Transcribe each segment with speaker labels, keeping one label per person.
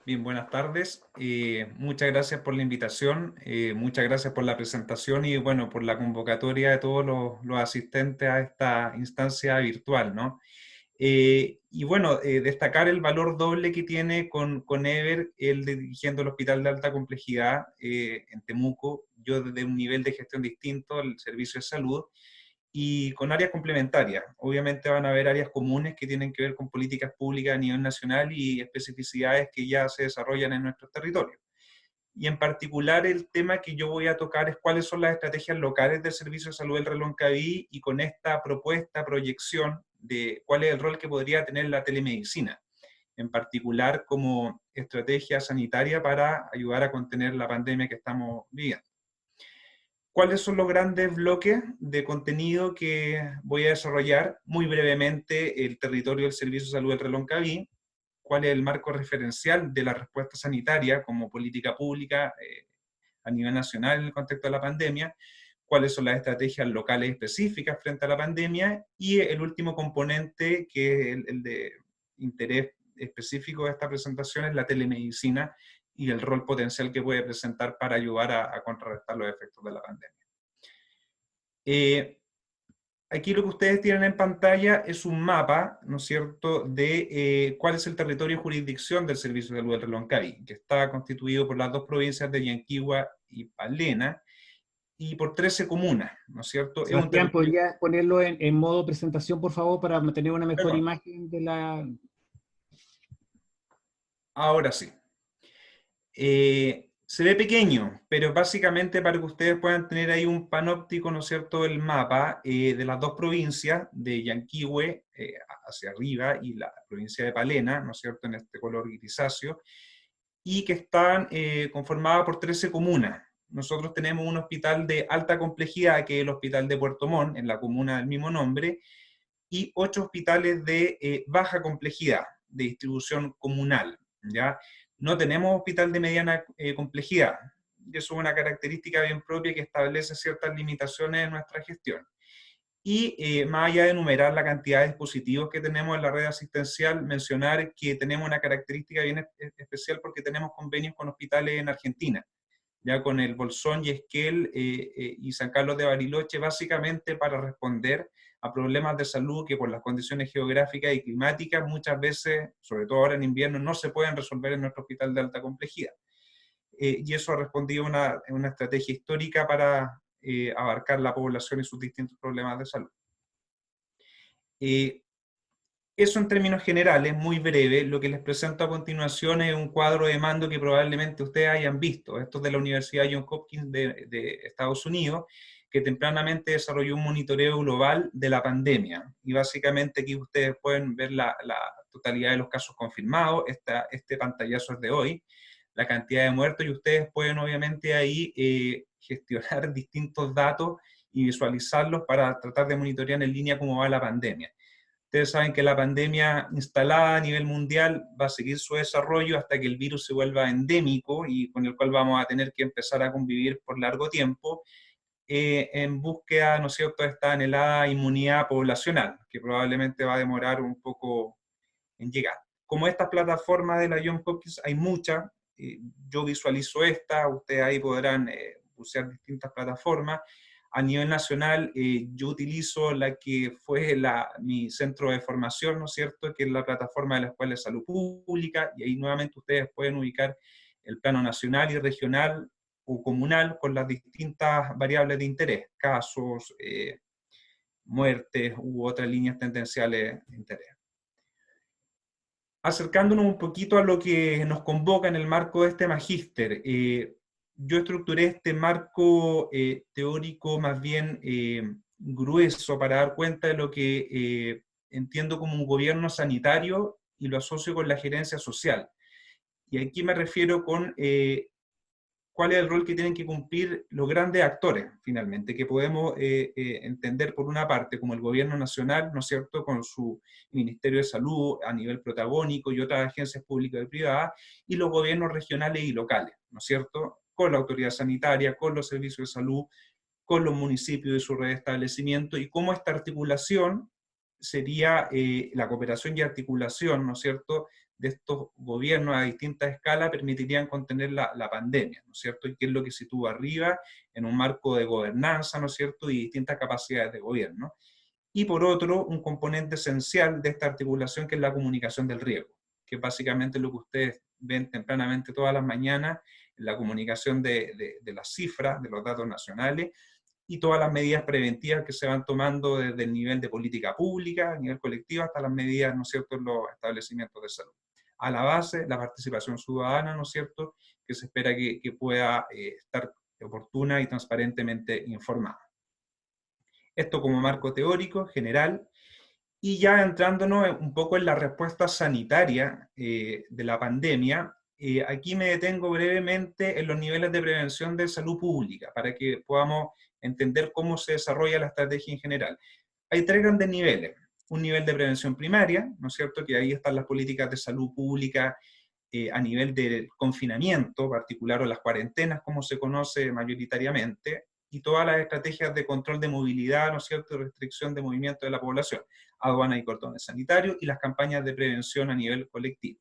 Speaker 1: Bien, buenas tardes. Muchas gracias por la invitación, muchas gracias por la presentación y bueno, por la convocatoria de todos los asistentes a esta instancia virtual, ¿no? Y bueno, destacar el valor doble que tiene con Ever, él dirigiendo el Hospital de Alta Complejidad en Temuco, yo desde un nivel de gestión distinto, el servicio de salud, y con áreas complementarias. Obviamente van a haber áreas comunes que tienen que ver con políticas públicas a nivel nacional y especificidades que ya se desarrollan en nuestros territorios. Y en particular el tema que yo voy a tocar es cuáles son las estrategias locales del Servicio de Salud del Reloncaví y con esta propuesta, proyección de cuál es el rol que podría tener la telemedicina, en particular como estrategia sanitaria para ayudar a contener la pandemia que estamos viviendo. ¿Cuáles son los grandes bloques de contenido que voy a desarrollar? Muy brevemente, el territorio del Servicio de Salud del Reloncaví, cuál es el marco referencial de la respuesta sanitaria como política pública a nivel nacional en el contexto de la pandemia, cuáles son las estrategias locales específicas frente a la pandemia, y el último componente, que es el de interés específico de esta presentación, es la telemedicina y el rol potencial que puede presentar para ayudar a contrarrestar los efectos de la pandemia. Aquí lo que ustedes tienen en pantalla es un mapa, ¿no es cierto?, de cuál es el territorio de jurisdicción del Servicio de Salud del Reloncaví, que está constituido por las dos provincias de Yanquihua y Palena, y por 13 comunas, ¿no es cierto? Es un
Speaker 2: Sebastián,
Speaker 1: territorio...
Speaker 2: ¿podría ponerlo en modo presentación, por favor, para tener una mejor
Speaker 1: Perdón,
Speaker 2: imagen de la...
Speaker 1: ahora sí. Se ve pequeño, pero básicamente para que ustedes puedan tener ahí un panóptico, ¿no es cierto?, del mapa de las dos provincias, de Yanquihue hacia arriba y la provincia de Palena, ¿no es cierto?, en este color grisáceo, y que están conformadas por 13 comunas. Nosotros tenemos un hospital de alta complejidad, que es el Hospital de Puerto Montt, en la comuna del mismo nombre, y 8 hospitales de baja complejidad, de distribución comunal, ¿ya? No tenemos hospital de mediana complejidad, y eso es una característica bien propia que establece ciertas limitaciones en nuestra gestión. Y más allá de enumerar la cantidad de dispositivos que tenemos en la red asistencial, mencionar que tenemos una característica bien especial porque tenemos convenios con hospitales en Argentina, ya con el Bolsón y Esquel y San Carlos de Bariloche, básicamente para responder a problemas de salud que por las condiciones geográficas y climáticas muchas veces, sobre todo ahora en invierno, no se pueden resolver en nuestro hospital de alta complejidad. Y eso ha respondido a una estrategia histórica para abarcar la población y sus distintos problemas de salud. Eso en términos generales, muy breve. Lo que les presento a continuación es un cuadro de mando que probablemente ustedes hayan visto. Esto es de la Universidad Johns Hopkins de Estados Unidos, que tempranamente desarrolló un monitoreo global de la pandemia. Y básicamente aquí ustedes pueden ver la totalidad de los casos confirmados. Este pantallazo es de hoy, la cantidad de muertos, y ustedes pueden obviamente ahí gestionar distintos datos y visualizarlos para tratar de monitorear en línea cómo va la pandemia. Ustedes saben que la pandemia instalada a nivel mundial va a seguir su desarrollo hasta que el virus se vuelva endémico y con el cual vamos a tener que empezar a convivir por largo tiempo en búsqueda, ¿no es cierto?, de esta anhelada inmunidad poblacional, que probablemente va a demorar un poco en llegar. Como estas plataformas de la Johns Hopkins hay muchas, yo visualizo esta, ustedes ahí podrán usar distintas plataformas. A nivel nacional, yo utilizo la que fue mi centro de formación, ¿no es cierto?, que es la plataforma de la Escuela de Salud Pública, y ahí nuevamente ustedes pueden ubicar el plano nacional y regional o comunal con las distintas variables de interés, casos, muertes u otras líneas tendenciales de interés. Acercándonos un poquito a lo que nos convoca en el marco de este magíster, yo estructuré este marco teórico más bien grueso para dar cuenta de lo que entiendo como un gobierno sanitario y lo asocio con la gerencia social. Y aquí me refiero con cuál es el rol que tienen que cumplir los grandes actores, finalmente, que podemos entender por una parte como el gobierno nacional, ¿no es cierto?, con su Ministerio de Salud a nivel protagónico y otras agencias públicas y privadas, y los gobiernos regionales y locales, ¿no es cierto?, con la autoridad sanitaria, con los servicios de salud, con los municipios y su red de establecimiento, y cómo esta articulación sería la cooperación y articulación, ¿no es cierto?, de estos gobiernos a distintas escalas permitirían contener la pandemia, ¿no es cierto? Y qué es lo que sitúa arriba en un marco de gobernanza, ¿no es cierto? Y distintas capacidades de gobierno. Y por otro, un componente esencial de esta articulación que es la comunicación del riesgo, que es básicamente lo que ustedes ven tempranamente todas las mañanas, la comunicación de las cifras, de los datos nacionales, y todas las medidas preventivas que se van tomando desde el nivel de política pública, a nivel colectivo, hasta las medidas, ¿no es cierto?, en los establecimientos de salud. A la base, la participación ciudadana, ¿no es cierto?, que se espera que pueda estar oportuna y transparentemente informada. Esto como marco teórico general, y ya entrándonos un poco en la respuesta sanitaria de la pandemia, aquí me detengo brevemente en los niveles de prevención de salud pública, para que podamos entender cómo se desarrolla la estrategia en general. Hay tres grandes niveles. Un nivel de prevención primaria, ¿no es cierto?, que ahí están las políticas de salud pública a nivel del confinamiento particular o las cuarentenas, como se conoce mayoritariamente, y todas las estrategias de control de movilidad, ¿no es cierto?, y restricción de movimiento de la población, aduana y cordones sanitarios, y las campañas de prevención a nivel colectivo.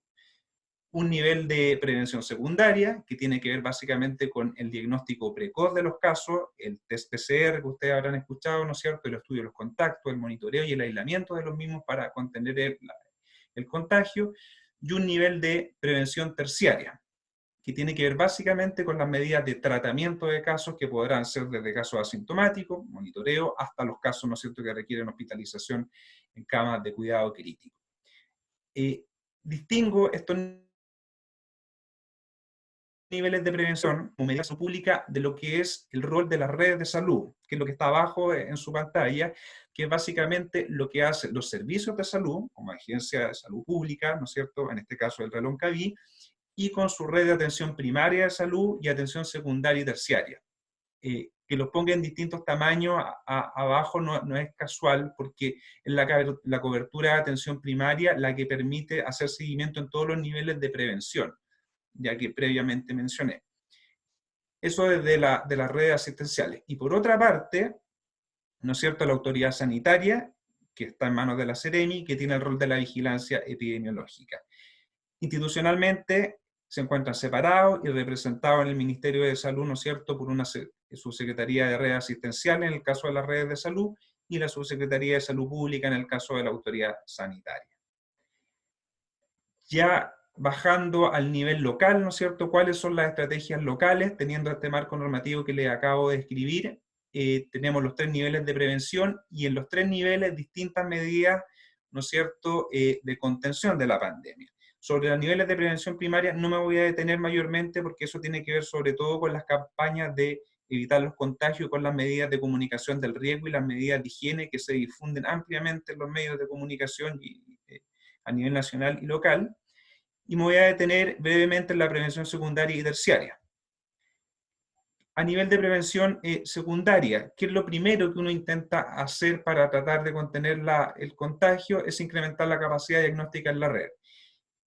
Speaker 1: Un nivel de prevención secundaria, que tiene que ver básicamente con el diagnóstico precoz de los casos, el test PCR que ustedes habrán escuchado, ¿no es cierto?, el estudio de los contactos, el monitoreo y el aislamiento de los mismos para contener el contagio, y un nivel de prevención terciaria, que tiene que ver básicamente con las medidas de tratamiento de casos que podrán ser desde casos asintomáticos, monitoreo, hasta los casos, ¿no es cierto?, que requieren hospitalización en camas de cuidado crítico. Distingo estos niveles de prevención como medida pública de lo que es el rol de las redes de salud, que es lo que está abajo en su pantalla, que es básicamente lo que hacen los servicios de salud, como Agencia de Salud Pública, ¿no es cierto?, en este caso el Reloncaví, y con su red de atención primaria de salud y atención secundaria y terciaria. Que los ponga en distintos tamaños abajo no es casual, porque es la cobertura de atención primaria la que permite hacer seguimiento en todos los niveles de prevención, ya que previamente mencioné. Eso desde de las redes asistenciales. Y por otra parte, ¿no es cierto?, la autoridad sanitaria, que está en manos de la Seremi, que tiene el rol de la vigilancia epidemiológica. Institucionalmente se encuentran separados y representados en el Ministerio de Salud, ¿no es cierto?, por una subsecretaría de redes asistenciales en el caso de las redes de salud y la subsecretaría de Salud Pública en el caso de la autoridad sanitaria. Ya bajando al nivel local, ¿no es cierto?, ¿cuáles son las estrategias locales? Teniendo este marco normativo que les acabo de describir, tenemos los tres niveles de prevención y en los tres niveles distintas medidas, ¿no es cierto?, de contención de la pandemia. Sobre los niveles de prevención primaria no me voy a detener mayormente porque eso tiene que ver sobre todo con las campañas de evitar los contagios, con las medidas de comunicación del riesgo y las medidas de higiene que se difunden ampliamente en los medios de comunicación a nivel nacional y local. Y me voy a detener brevemente en la prevención secundaria y terciaria. A nivel de prevención secundaria, ¿qué es lo primero que uno intenta hacer para tratar de contener el contagio? Es incrementar la capacidad diagnóstica en la red.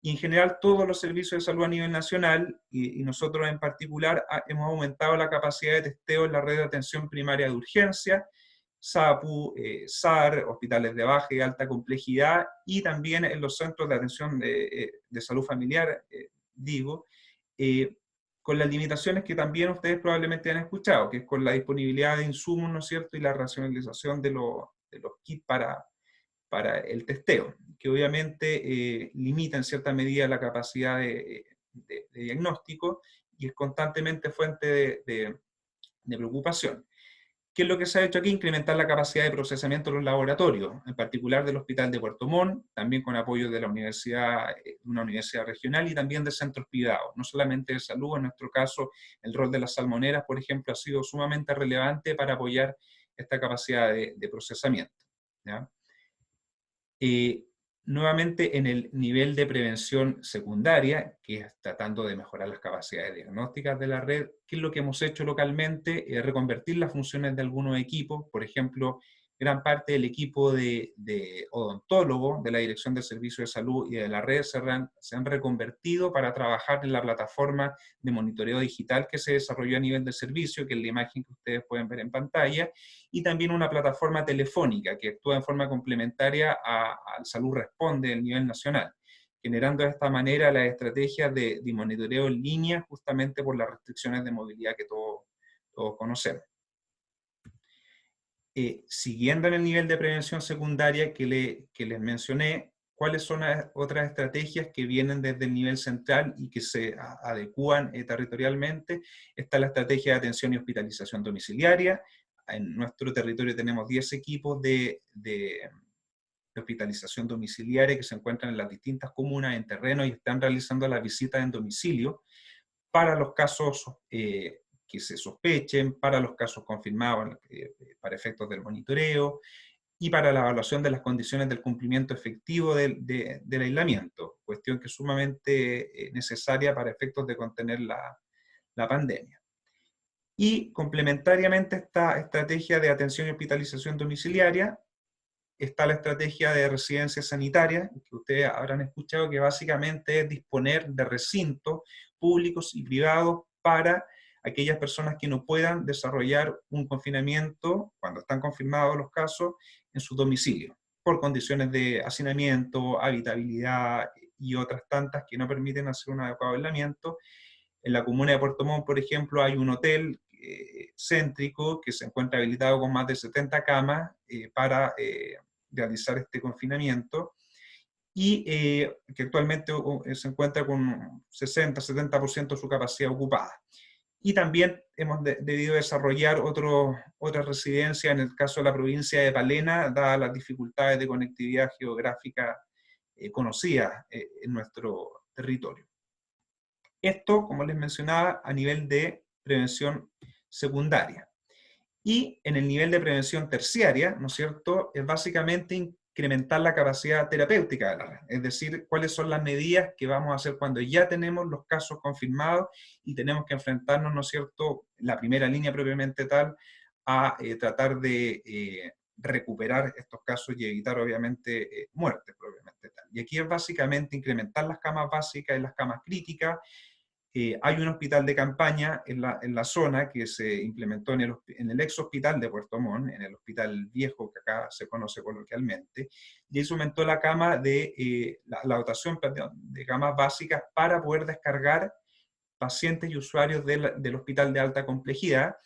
Speaker 1: Y en general todos los servicios de salud a nivel nacional, y nosotros en particular, hemos aumentado la capacidad de testeo en la red de atención primaria de urgencia, SAPU, SAR, hospitales de baja y alta complejidad, y también en los centros de atención de salud familiar, con las limitaciones que también ustedes probablemente han escuchado, que es con la disponibilidad de insumos, ¿no es cierto?, y la racionalización de los kits para el testeo, que obviamente limita en cierta medida la capacidad de diagnóstico y es constantemente fuente de preocupación. ¿Qué es lo que se ha hecho aquí? Incrementar la capacidad de procesamiento de los laboratorios, en particular del Hospital de Puerto Montt, también con apoyo de una universidad regional y también de centros privados, no solamente de salud. En nuestro caso, el rol de las salmoneras, por ejemplo, ha sido sumamente relevante para apoyar esta capacidad de procesamiento, ¿ya? Nuevamente en el nivel de prevención secundaria, que es tratando de mejorar las capacidades diagnósticas de la red, ¿qué es lo que hemos hecho localmente? Reconvertir las funciones de algunos equipos. Por ejemplo, gran parte del equipo de odontólogos de la Dirección del Servicio de Salud y de la red se han reconvertido para trabajar en la plataforma de monitoreo digital que se desarrolló a nivel del servicio, que es la imagen que ustedes pueden ver en pantalla, y también una plataforma telefónica que actúa en forma complementaria al Salud Responde del nivel nacional, generando de esta manera las estrategias de monitoreo en línea, justamente por las restricciones de movilidad que todos conocemos. Siguiendo en el nivel de prevención secundaria que les mencioné, ¿cuáles son las otras estrategias que vienen desde el nivel central y que se adecúan territorialmente? Está la estrategia de atención y hospitalización domiciliaria. En nuestro territorio tenemos 10 equipos de hospitalización domiciliaria que se encuentran en las distintas comunas en terreno y están realizando las visitas en domicilio para los casos que se sospechen, para los casos confirmados para efectos del monitoreo y para la evaluación de las condiciones del cumplimiento efectivo del aislamiento, cuestión que es sumamente necesaria para efectos de contener la pandemia. Y complementariamente a esta estrategia de atención y hospitalización domiciliaria, está la estrategia de residencia sanitaria, que ustedes habrán escuchado, que básicamente es disponer de recintos públicos y privados para aquellas personas que no puedan desarrollar un confinamiento, cuando están confirmados los casos, en su domicilio, por condiciones de hacinamiento, habitabilidad y otras tantas que no permiten hacer un adecuado aislamiento. En la comuna de Puerto Montt, por ejemplo, hay un hotel céntrico que se encuentra habilitado con más de 70 camas para realizar este confinamiento y que actualmente se encuentra con 60-70% de su capacidad ocupada. Y también hemos debido desarrollar otras residencias en el caso de la provincia de Palena, dadas las dificultades de conectividad geográfica conocidas en nuestro territorio. Esto, como les mencionaba, a nivel de prevención secundaria. Y en el nivel de prevención terciaria, ¿no es cierto?, es básicamente incrementar la capacidad terapéutica de la red. Es decir, cuáles son las medidas que vamos a hacer cuando ya tenemos los casos confirmados y tenemos que enfrentarnos, ¿no es cierto?, la primera línea propiamente tal, a tratar de recuperar estos casos y evitar, obviamente, muertes propiamente tal. Y aquí es básicamente incrementar las camas básicas y las camas críticas. Hay un hospital de campaña en la zona que se implementó en el ex hospital de Puerto Montt, en el hospital viejo que acá se conoce coloquialmente, y eso aumentó la cama la dotación de camas básicas para poder descargar pacientes y usuarios del hospital de alta complejidad.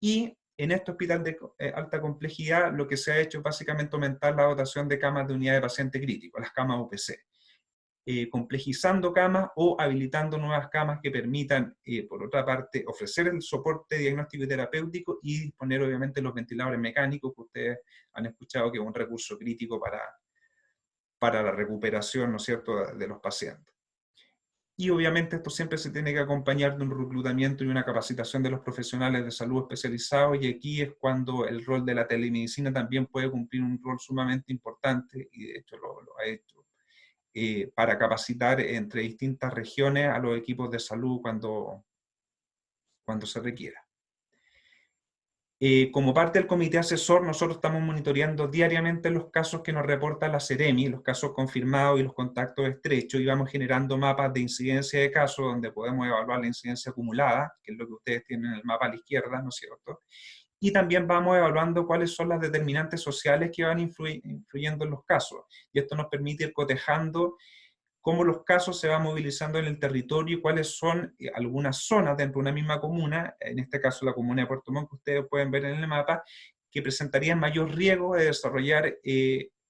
Speaker 1: Y en este hospital de alta complejidad lo que se ha hecho es básicamente aumentar la dotación de camas de unidad de paciente crítico, las camas UPC. Complejizando camas o habilitando nuevas camas que permitan, por otra parte, ofrecer el soporte diagnóstico y terapéutico y disponer obviamente los ventiladores mecánicos que ustedes han escuchado que es un recurso crítico para la recuperación, ¿no es cierto?, de los pacientes. Y obviamente esto siempre se tiene que acompañar de un reclutamiento y una capacitación de los profesionales de salud especializados, y aquí es cuando el rol de la telemedicina también puede cumplir un rol sumamente importante, y de hecho lo ha hecho, para capacitar entre distintas regiones a los equipos de salud cuando se requiera. Como parte del comité asesor, nosotros estamos monitoreando diariamente los casos que nos reporta la Seremi, los casos confirmados y los contactos estrechos, y vamos generando mapas de incidencia de casos donde podemos evaluar la incidencia acumulada, que es lo que ustedes tienen en el mapa a la izquierda, ¿no es cierto? Y también vamos evaluando cuáles son las determinantes sociales que van influyendo en los casos. Y esto nos permite ir cotejando cómo los casos se van movilizando en el territorio y cuáles son algunas zonas dentro de una misma comuna, en este caso la comuna de Puerto Montt, que ustedes pueden ver en el mapa, que presentarían mayor riesgo de desarrollar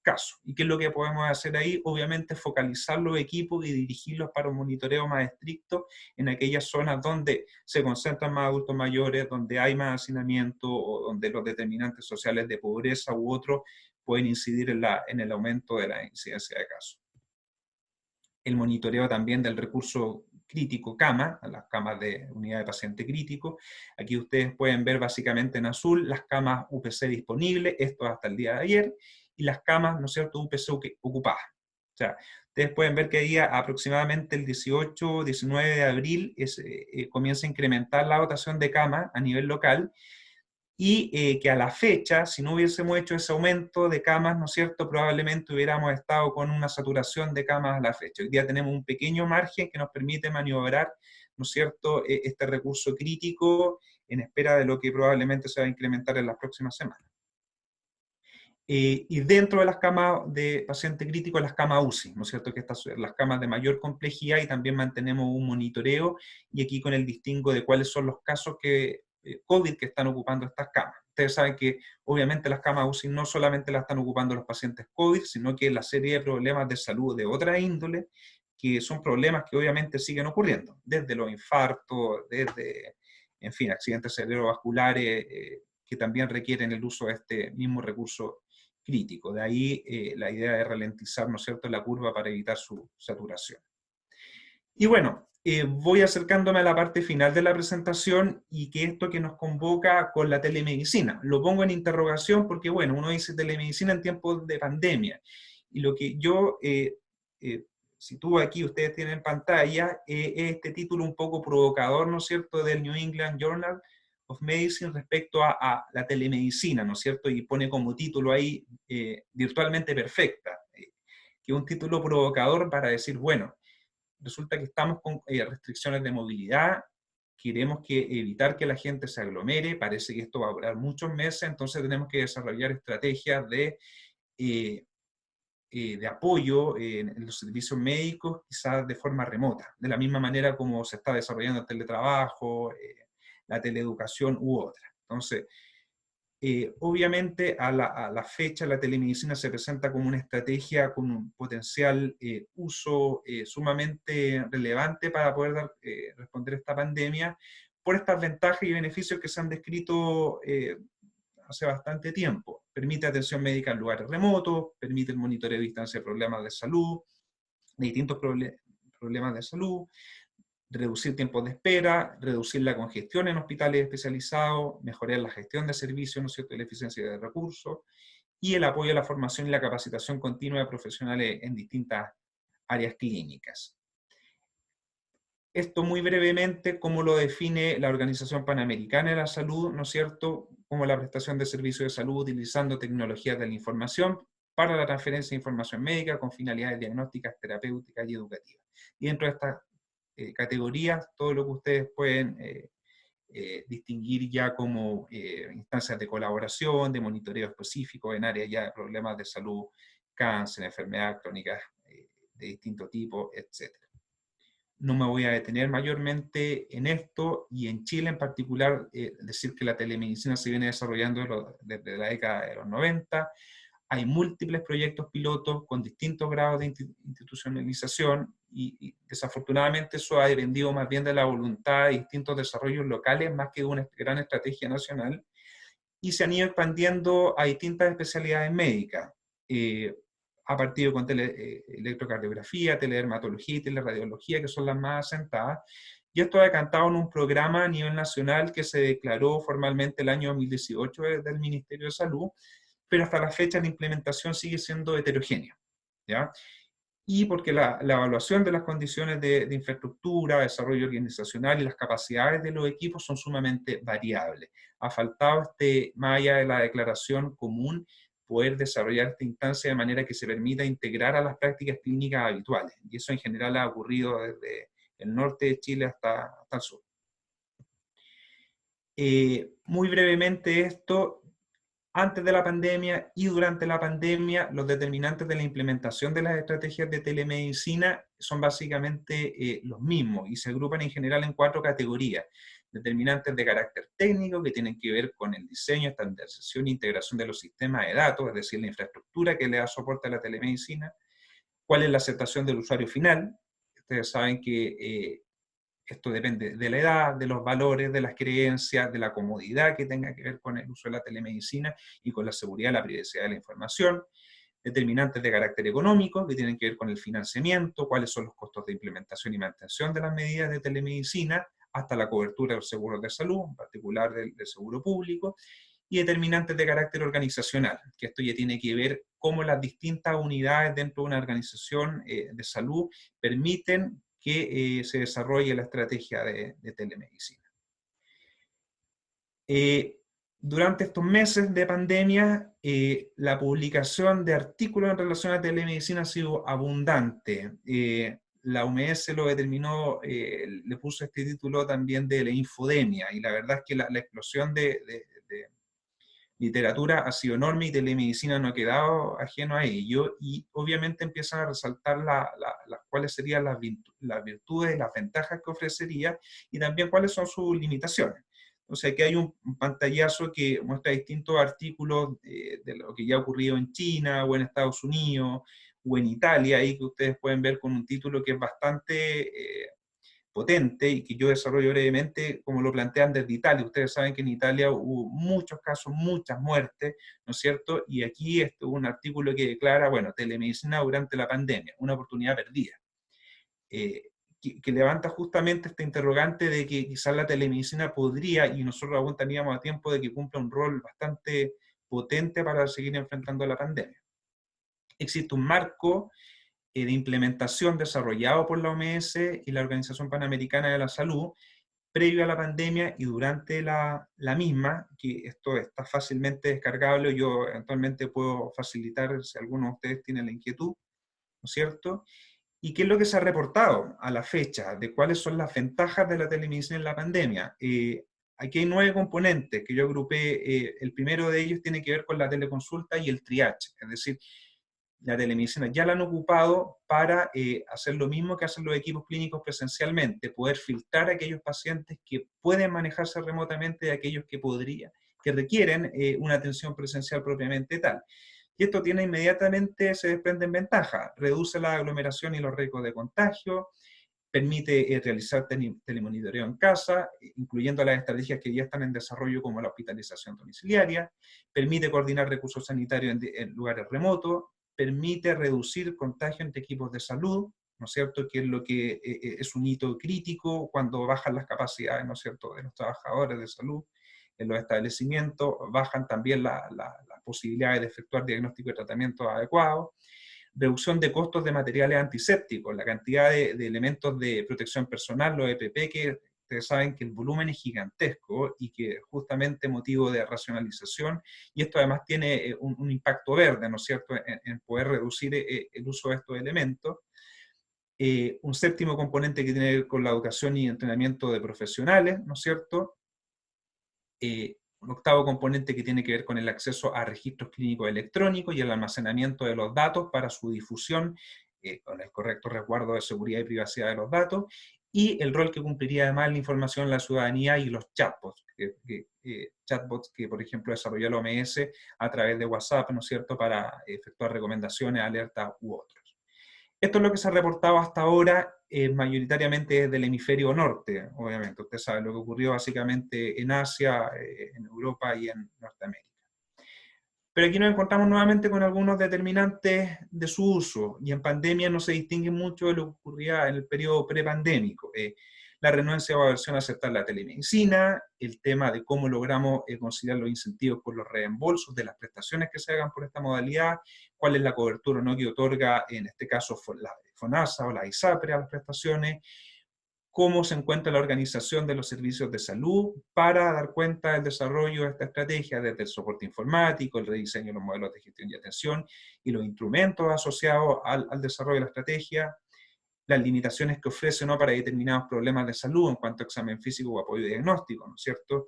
Speaker 1: casos. ¿Y qué es lo que podemos hacer ahí? Obviamente focalizar los equipos y dirigirlos para un monitoreo más estricto en aquellas zonas donde se concentran más adultos mayores, donde hay más hacinamiento o donde los determinantes sociales de pobreza u otros pueden incidir en el aumento de la incidencia de casos. El monitoreo también del recurso crítico cama, las camas de unidad de paciente crítico. Aquí ustedes pueden ver básicamente en azul las camas UPC disponibles, esto hasta el día de ayer, y las camas, ¿no es cierto?, UPC ocupadas. O sea, ustedes pueden ver que ahí aproximadamente el 18-19 de abril comienza a incrementar la dotación de camas a nivel local, y que a la fecha, si no hubiésemos hecho ese aumento de camas, ¿no es cierto?, probablemente hubiéramos estado con una saturación de camas a la fecha. Hoy día tenemos un pequeño margen que nos permite maniobrar, ¿no es cierto?, este recurso crítico en espera de lo que probablemente se va a incrementar en las próximas semanas. Y dentro de las camas de paciente crítico, las camas UCI, ¿no es cierto? Que estas son las camas de mayor complejidad, y también mantenemos un monitoreo, y aquí con el distingo de cuáles son los casos COVID que están ocupando estas camas. Ustedes saben que obviamente las camas UCI no solamente las están ocupando los pacientes COVID, sino que la serie de problemas de salud de otra índole, que son problemas que obviamente siguen ocurriendo, desde los infartos, desde, en fin, accidentes cerebrovasculares, que también requieren el uso de este mismo recurso crítico. De ahí la idea de ralentizar, ¿no es cierto?, la curva para evitar su saturación. Y bueno, voy acercándome a la parte final de la presentación, y que esto que nos convoca con la telemedicina. Lo pongo en interrogación porque, bueno, uno dice telemedicina en tiempos de pandemia, y lo que yo sitúo aquí, ustedes tienen en pantalla, es este título un poco provocador, ¿no es cierto?, del New England Journal of Medicine respecto a la telemedicina, ¿no es cierto?, y pone como título ahí virtualmente perfecta, que es un título provocador para decir, bueno, resulta que estamos con restricciones de movilidad, queremos evitar que la gente se aglomere, parece que esto va a durar muchos meses, entonces tenemos que desarrollar estrategias de apoyo en los servicios médicos, quizás de forma remota, de la misma manera como se está desarrollando el teletrabajo, la teleeducación u otra. Entonces, obviamente a la fecha la telemedicina se presenta como una estrategia con un potencial uso sumamente relevante para poder responder a esta pandemia, por estas ventajas y beneficios que se han descrito hace bastante tiempo. Permite atención médica en lugares remotos, permite el monitoreo de distancia de problemas de salud, de distintos problemas de salud, reducir tiempos de espera, reducir la congestión en hospitales especializados, mejorar la gestión de servicios, ¿no es cierto?, y la eficiencia de recursos, y el apoyo a la formación y la capacitación continua de profesionales en distintas áreas clínicas. Esto muy brevemente, como lo define la Organización Panamericana de la Salud, ¿no es cierto?, como la prestación de servicios de salud utilizando tecnologías de la información para la transferencia de información médica con finalidades diagnósticas, terapéuticas y educativas. Y dentro de estas categorías, todo lo que ustedes pueden distinguir ya como instancias de colaboración, de monitoreo específico en áreas ya de problemas de salud, cáncer, enfermedades crónicas de distinto tipo, etc. No me voy a detener mayormente en esto, y en Chile en particular, decir que la telemedicina se viene desarrollando desde la década de los 90, hay múltiples proyectos pilotos con distintos grados de institucionalización, y desafortunadamente eso ha dependido más bien de la voluntad de distintos desarrollos locales más que de una gran estrategia nacional, y se han ido expandiendo a distintas especialidades médicas, a partir con electrocardiografía, teledermatología y teleradiología, que son las más asentadas, y esto ha decantado en un programa a nivel nacional que se declaró formalmente el año 2018 del Ministerio de Salud, pero hasta la fecha la implementación sigue siendo heterogénea, ¿ya? Y porque la evaluación de las condiciones de infraestructura, desarrollo organizacional y las capacidades de los equipos son sumamente variables. Ha faltado, más allá de la declaración común, poder desarrollar esta instancia de manera que se permita integrar a las prácticas clínicas habituales. Y eso en general ha ocurrido desde el norte de Chile hasta el sur. Muy brevemente esto. Antes de la pandemia y durante la pandemia, los determinantes de la implementación de las estrategias de telemedicina son básicamente los mismos, y se agrupan en general en 4 categorías. Determinantes de carácter técnico, que tienen que ver con el diseño, estandarización e integración de los sistemas de datos, es decir, la infraestructura que le da soporte a la telemedicina. ¿Cuál es la aceptación del usuario final? Ustedes saben que esto depende de la edad, de los valores, de las creencias, de la comodidad que tenga que ver con el uso de la telemedicina y con la seguridad y la privacidad de la información. Determinantes de carácter económico, que tienen que ver con el financiamiento, cuáles son los costos de implementación y mantención de las medidas de telemedicina, hasta la cobertura de los seguros de salud, en particular del seguro público. Y determinantes de carácter organizacional, que esto ya tiene que ver cómo las distintas unidades dentro de una organización de salud permiten que se desarrolle la estrategia de telemedicina. Durante estos meses de pandemia, la publicación de artículos en relación a telemedicina ha sido abundante. La OMS lo determinó, le puso este título también de la infodemia, y la verdad es que la explosión de literatura ha sido enorme y telemedicina no ha quedado ajeno a ello, y obviamente empiezan a resaltar cuáles serían las virtudes y las ventajas que ofrecería, y también cuáles son sus limitaciones. Entonces aquí hay un pantallazo que muestra distintos artículos de lo que ya ha ocurrido en China, o en Estados Unidos, o en Italia, ahí que ustedes pueden ver con un título que es bastante potente y que yo desarrollo brevemente, como lo plantean desde Italia. Ustedes saben que en Italia hubo muchos casos, muchas muertes, ¿no es cierto? Y aquí esto un artículo que declara, bueno, telemedicina durante la pandemia, una oportunidad perdida. Que levanta justamente este interrogante de que quizás la telemedicina podría, y nosotros aún teníamos a tiempo de que cumpla un rol bastante potente para seguir enfrentando la pandemia. Existe un marco de implementación desarrollado por la OMS y la Organización Panamericana de la Salud, previo a la pandemia y durante la misma, que esto está fácilmente descargable, yo eventualmente puedo facilitar si alguno de ustedes tiene la inquietud, ¿no es cierto? ¿Y qué es lo que se ha reportado a la fecha de cuáles son las ventajas de la telemedicina en la pandemia? Aquí hay 9 componentes que yo agrupé. El primero de ellos tiene que ver con la teleconsulta y el triage, es decir, la telemedicina ya la han ocupado para hacer lo mismo que hacen los equipos clínicos presencialmente, poder filtrar a aquellos pacientes que pueden manejarse remotamente de aquellos que requieren una atención presencial propiamente tal. Y esto tiene inmediatamente, se desprende en ventaja, reduce la aglomeración y los riesgos de contagio, permite realizar telemonitoreo en casa, incluyendo las estrategias que ya están en desarrollo como la hospitalización domiciliaria, permite coordinar recursos sanitarios en lugares remotos, permite reducir contagio entre equipos de salud, ¿no es cierto?, que es lo que es un hito crítico cuando bajan las capacidades, ¿no es cierto?, de los trabajadores de salud en los establecimientos, bajan también las posibilidades de efectuar diagnóstico y tratamiento adecuados, reducción de costos de materiales antisépticos, la cantidad de elementos de protección personal, los EPP, que ustedes saben que el volumen es gigantesco y que justamente motivo de racionalización, y esto además tiene un impacto verde, ¿no es cierto?, en poder reducir el uso de estos elementos. Un séptimo componente que tiene que ver con la educación y entrenamiento de profesionales, ¿no es cierto? Un octavo componente que tiene que ver con el acceso a registros clínicos electrónicos y el almacenamiento de los datos para su difusión, con el correcto resguardo de seguridad y privacidad de los datos, y el rol que cumpliría además la información a la ciudadanía y los chatbots, que por ejemplo desarrolló la OMS a través de WhatsApp, ¿no es cierto?, para efectuar recomendaciones, alertas u otros. Esto es lo que se ha reportado hasta ahora, mayoritariamente del hemisferio norte, obviamente. Usted sabe lo que ocurrió básicamente en Asia, en Europa y en Norteamérica. Pero aquí nos encontramos nuevamente con algunos determinantes de su uso, y en pandemia no se distingue mucho de lo que ocurría en el periodo prepandémico. La renuencia o aversión a aceptar la telemedicina, el tema de cómo logramos conciliar los incentivos con los reembolsos de las prestaciones que se hagan por esta modalidad, cuál es la cobertura o no que otorga, en este caso, la FONASA o la ISAPRE a las prestaciones, cómo se encuentra la organización de los servicios de salud para dar cuenta del desarrollo de esta estrategia, desde el soporte informático, el rediseño de los modelos de gestión y atención y los instrumentos asociados al desarrollo de la estrategia, las limitaciones que ofrece, ¿no?, para determinados problemas de salud en cuanto a examen físico o apoyo diagnóstico, ¿no es cierto?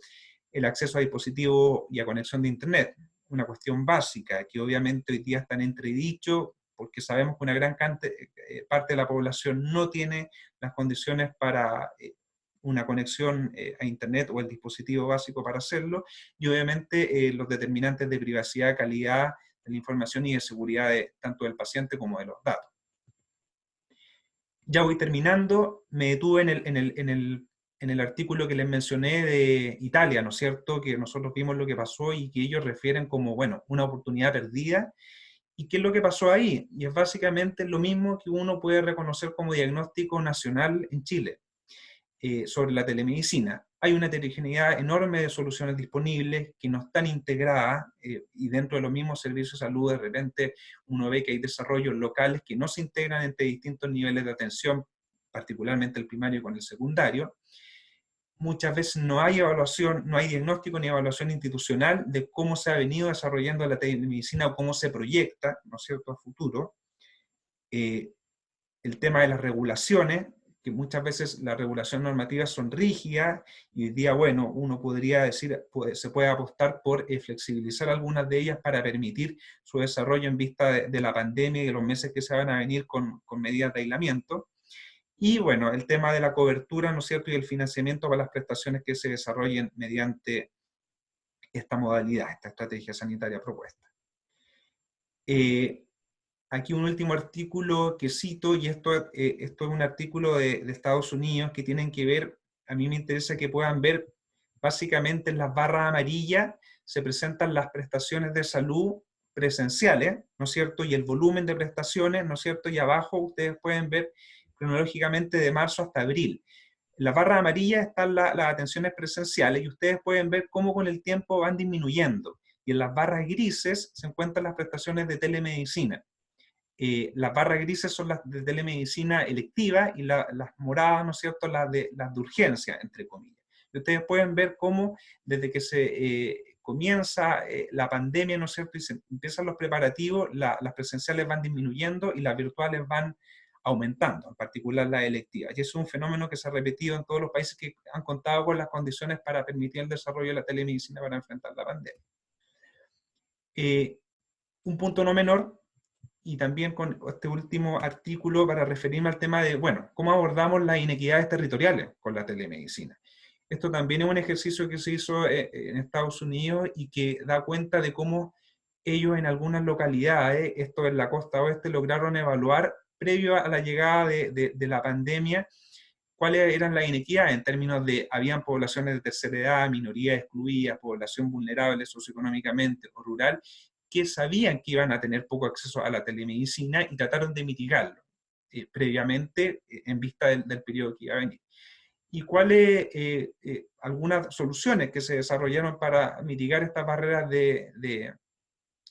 Speaker 1: El acceso a dispositivos y a conexión de Internet, una cuestión básica que obviamente hoy día está en entredicho porque sabemos que una gran parte de la población no tiene las condiciones para una conexión a Internet o el dispositivo básico para hacerlo, y obviamente los determinantes de privacidad, calidad de la información y de seguridad tanto del paciente como de los datos. Ya voy terminando, me detuve en el artículo que les mencioné de Italia, ¿no es cierto?, que nosotros vimos lo que pasó y que ellos refieren como, bueno, una oportunidad perdida. ¿Y qué es lo que pasó ahí? Y es básicamente lo mismo que uno puede reconocer como diagnóstico nacional en Chile sobre la telemedicina. Hay una heterogeneidad enorme de soluciones disponibles que no están integradas y dentro de los mismos servicios de salud de repente uno ve que hay desarrollos locales que no se integran entre distintos niveles de atención, particularmente el primario con el secundario. Muchas veces no hay evaluación, no hay diagnóstico ni evaluación institucional de cómo se ha venido desarrollando la telemedicina o cómo se proyecta, ¿no es cierto?, a futuro. El tema de las regulaciones, que muchas veces las regulaciones normativas son rígidas, y hoy día, bueno, uno podría decir, se puede apostar por flexibilizar algunas de ellas para permitir su desarrollo en vista de la pandemia y de los meses que se van a venir con medidas de aislamiento. Y bueno, el tema de la cobertura, ¿no es cierto?, y el financiamiento para las prestaciones que se desarrollen mediante esta modalidad, esta estrategia sanitaria propuesta. Aquí un último artículo que cito, y esto es un artículo de Estados Unidos que tienen que ver, a mí me interesa que puedan ver, básicamente en las barras amarillas se presentan las prestaciones de salud presenciales, ¿no es cierto?, y el volumen de prestaciones, ¿no es cierto?, y abajo ustedes pueden ver cronológicamente de marzo hasta abril. En las barras amarillas están las atenciones presenciales y ustedes pueden ver cómo con el tiempo van disminuyendo. Y en las barras grises se encuentran las prestaciones de telemedicina. Las barras grises son las de telemedicina electiva y las moradas, ¿no es cierto?, las de urgencia, entre comillas. Y ustedes pueden ver cómo desde que se comienza la pandemia, ¿no es cierto?, y se empiezan los preparativos, las presenciales van disminuyendo y las virtuales van aumentando, en particular las electivas. Y es un fenómeno que se ha repetido en todos los países que han contado con las condiciones para permitir el desarrollo de la telemedicina para enfrentar la pandemia. Un punto no menor, y también con este último artículo para referirme al tema de, bueno, cómo abordamos las inequidades territoriales con la telemedicina. Esto también es un ejercicio que se hizo en Estados Unidos y que da cuenta de cómo ellos en algunas localidades, esto en la costa oeste, lograron evaluar, previo a la llegada de la pandemia, cuáles eran las inequidades en términos de, habían poblaciones de tercera edad, minorías excluidas, población vulnerable socioeconómicamente o rural, que sabían que iban a tener poco acceso a la telemedicina y trataron de mitigarlo previamente en vista del periodo que iba a venir. ¿Y cuáles algunas soluciones que se desarrollaron para mitigar estas barreras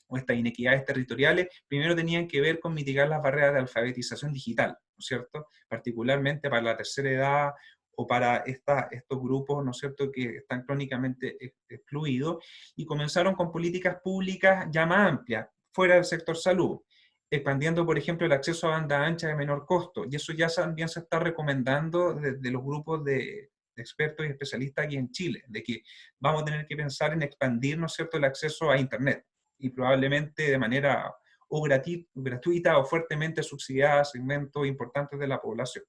Speaker 1: o estas inequidades territoriales? Primero tenían que ver con mitigar las barreras de alfabetización digital, ¿no es cierto?, particularmente para la tercera edad o para estos grupos, ¿no es cierto?, que están crónicamente excluidos, y comenzaron con políticas públicas ya más amplias, fuera del sector salud, expandiendo, por ejemplo, el acceso a banda ancha de menor costo, y eso ya también se está recomendando desde los grupos de expertos y especialistas aquí en Chile, de que vamos a tener que pensar en expandir, ¿no es cierto?, el acceso a Internet, y probablemente de manera o gratuita o fuertemente subsidiada a segmentos importantes de la población.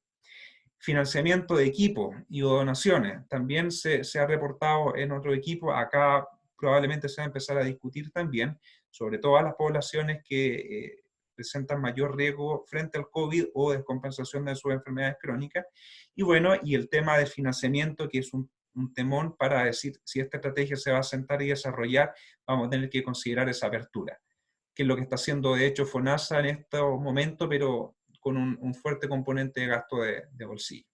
Speaker 1: Financiamiento de equipos y donaciones, también se ha reportado en otro equipo, acá probablemente se va a empezar a discutir también, sobre todo a las poblaciones que presentan mayor riesgo frente al COVID o descompensación de sus enfermedades crónicas. Y bueno, y el tema del financiamiento, que es un temón para decir si esta estrategia se va a sentar y desarrollar, vamos a tener que considerar esa apertura, que es lo que está haciendo de hecho FONASA en estos momentos, pero con un fuerte componente de gasto de bolsillo.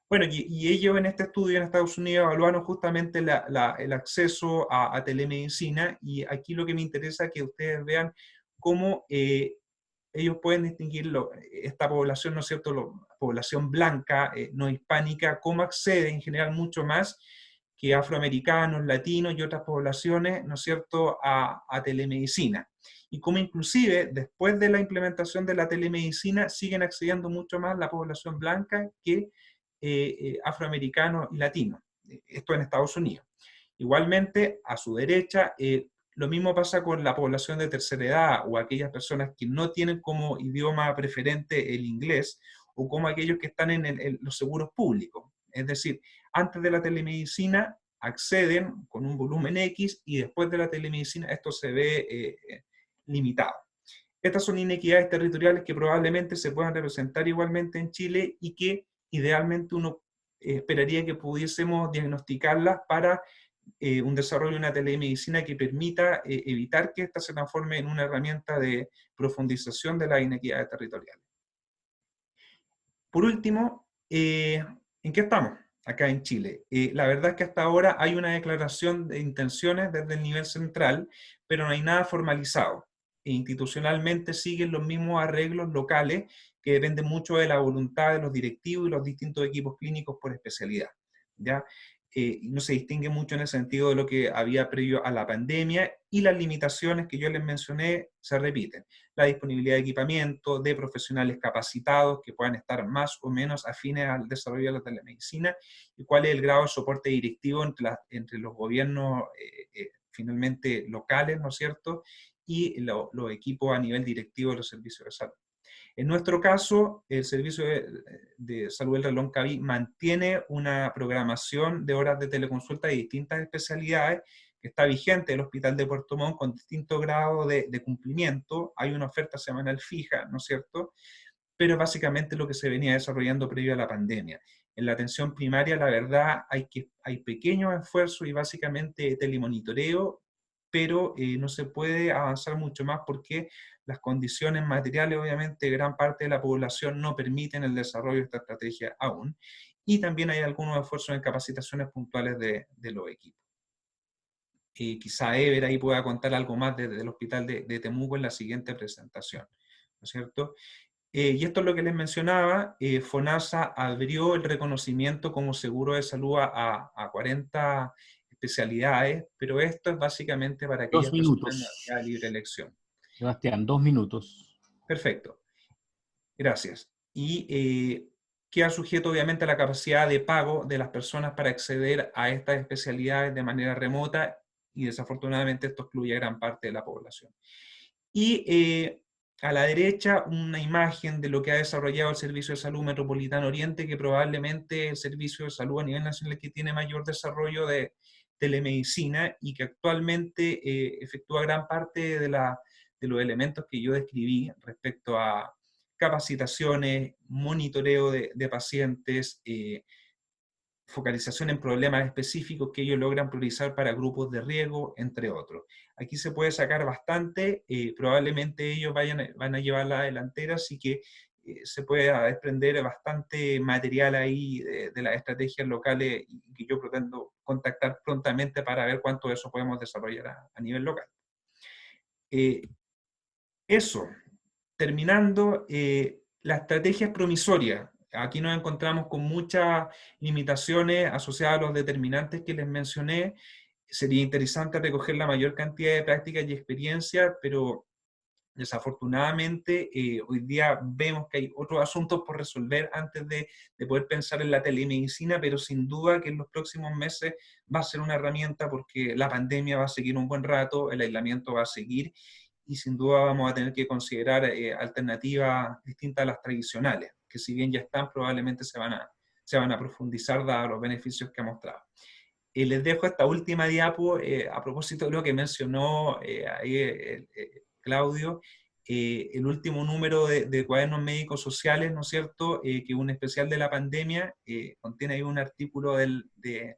Speaker 1: Bueno, y ellos en este estudio en Estados Unidos evaluaron justamente el acceso a telemedicina, y aquí lo que me interesa es que ustedes vean cómo ellos pueden distinguir esta población, ¿no es cierto?, la población blanca, no hispánica, cómo accede en general mucho más que afroamericanos, latinos y otras poblaciones, ¿no es cierto?, a telemedicina. Y cómo inclusive después de la implementación de la telemedicina siguen accediendo mucho más la población blanca que afroamericanos y latinos. Esto en Estados Unidos. Igualmente, a su derecha, lo mismo pasa con la población de tercera edad o aquellas personas que no tienen como idioma preferente el inglés, o como aquellos que están en los seguros públicos. Es decir, antes de la telemedicina acceden con un volumen X y después de la telemedicina esto se ve limitado. Estas son inequidades territoriales que probablemente se puedan representar igualmente en Chile y que idealmente uno esperaría que pudiésemos diagnosticarlas para un desarrollo de una telemedicina que permita evitar que esta se transforme en una herramienta de profundización de las inequidades territoriales. Por último, ¿en qué estamos acá en Chile? La verdad es que hasta ahora hay una declaración de intenciones desde el nivel central, pero no hay nada formalizado. Institucionalmente siguen los mismos arreglos locales que dependen mucho de la voluntad de los directivos y los distintos equipos clínicos por especialidad, ¿ya? y no se distingue mucho en el sentido de lo que había previo a la pandemia, y las limitaciones que yo les mencioné se repiten. La disponibilidad de equipamiento, de profesionales capacitados que puedan estar más o menos afines al desarrollo de la telemedicina, y cuál es el grado de soporte directivo entre los gobiernos finalmente locales, ¿no es cierto?, y los equipos a nivel directivo de los servicios de salud. En nuestro caso, el Servicio de Salud del Reloncaví mantiene una programación de horas de teleconsulta de distintas especialidades que está vigente en el Hospital de Puerto Montt con distinto grado de cumplimiento. Hay una oferta semanal fija, ¿no es cierto? Pero básicamente lo que se venía desarrollando previo a la pandemia. En la atención primaria, la verdad, hay pequeños esfuerzos y básicamente telemonitoreo, pero no se puede avanzar mucho más porque las condiciones materiales, obviamente, gran parte de la población no permiten el desarrollo de esta estrategia aún, y también hay algunos esfuerzos en capacitaciones puntuales de los equipos. Quizá Ever ahí pueda contar algo más desde el hospital de Temuco en la siguiente presentación, ¿no es cierto? Y esto es lo que les mencionaba, FONASA abrió el reconocimiento como seguro de salud a 40 especialidades, pero esto es básicamente para
Speaker 2: Dos
Speaker 1: aquellas personas en
Speaker 2: minutos.
Speaker 1: modalidad de libre elección.
Speaker 2: Sebastián, 2 minutos.
Speaker 1: Perfecto, gracias. Y queda sujeto obviamente a la capacidad de pago de las personas para acceder a estas especialidades de manera remota, y desafortunadamente esto excluye a gran parte de la población. Y a la derecha una imagen de lo que ha desarrollado el Servicio de Salud Metropolitano Oriente, que probablemente es el servicio de salud a nivel nacional que tiene mayor desarrollo de telemedicina y que actualmente efectúa gran parte de los elementos que yo describí respecto a capacitaciones, monitoreo de pacientes, focalización en problemas específicos que ellos logran priorizar para grupos de riesgo, entre otros. Aquí se puede sacar bastante, probablemente ellos van a llevar la delantera, así que se puede desprender bastante material ahí de las estrategias locales, y que yo pretendo contactar prontamente para ver cuánto de eso podemos desarrollar a nivel local. Eso, terminando, la estrategia es promisoria. Aquí nos encontramos con muchas limitaciones asociadas a los determinantes que les mencioné. Sería interesante recoger la mayor cantidad de prácticas y experiencias, pero desafortunadamente hoy día vemos que hay otros asuntos por resolver antes de poder pensar en la telemedicina, pero sin duda que en los próximos meses va a ser una herramienta porque la pandemia va a seguir un buen rato, el aislamiento va a seguir, y sin duda vamos a tener que considerar alternativas distintas a las tradicionales, que si bien ya están, probablemente se van a profundizar dados los beneficios que ha mostrado. Les dejo esta última diapo a propósito de lo que mencionó ahí Claudio, el último número de Cuadernos Médicos Sociales, ¿no es cierto?, que es un especial de la pandemia, contiene ahí un artículo de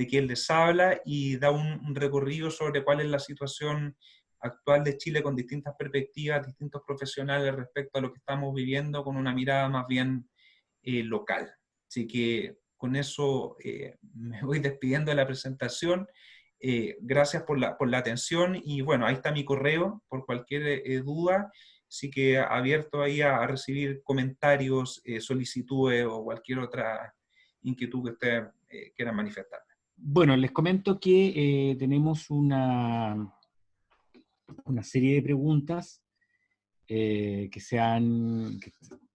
Speaker 1: quien les habla y da un recorrido sobre cuál es la situación actual de Chile con distintas perspectivas, distintos profesionales respecto a lo que estamos viviendo, con una mirada más bien local. Así que con eso me voy despidiendo de la presentación. Gracias por la atención, y bueno, ahí está mi correo por cualquier duda, así que abierto ahí a recibir comentarios, solicitudes o cualquier otra inquietud que ustedes quieran manifestar.
Speaker 2: Bueno, les comento que tenemos una serie de preguntas que están